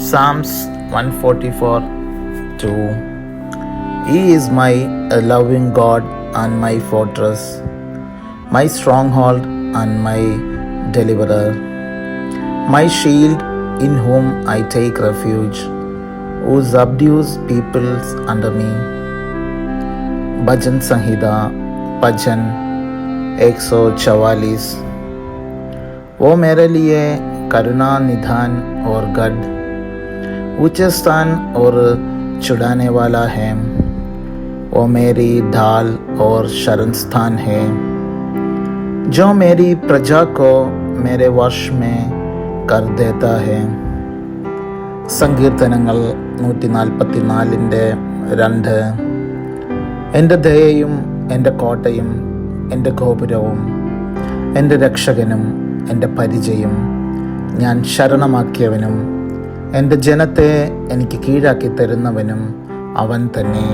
Psalms 144:2. He is my loving God and my fortress, my stronghold and my deliverer, my shield in whom I take refuge, who subdues peoples under me. Bhajan Sanhita, Bhajan 144। वो मेरे लिए करुणा निधान और गढ़, ऊंचे स्थान और छुड़ाने वाला है। वो मेरी ढाल और शरण स्थान है, जो मेरी प्रजा को मेरे वश में कर देता है। സങ്കീർത്തനങ്ങൾ 144:2. എൻ്റെ ദയയും എൻ്റെ കോട്ടയും എൻ്റെ ഗോപുരവും എൻ്റെ രക്ഷകനും എൻ്റെ പരിചയും, ഞാൻ ശരണമാക്കിയവനും എൻ്റെ ജനത്തെ എനിക്ക് കീഴാക്കി തരുന്നവനും അവൻ തന്നെ.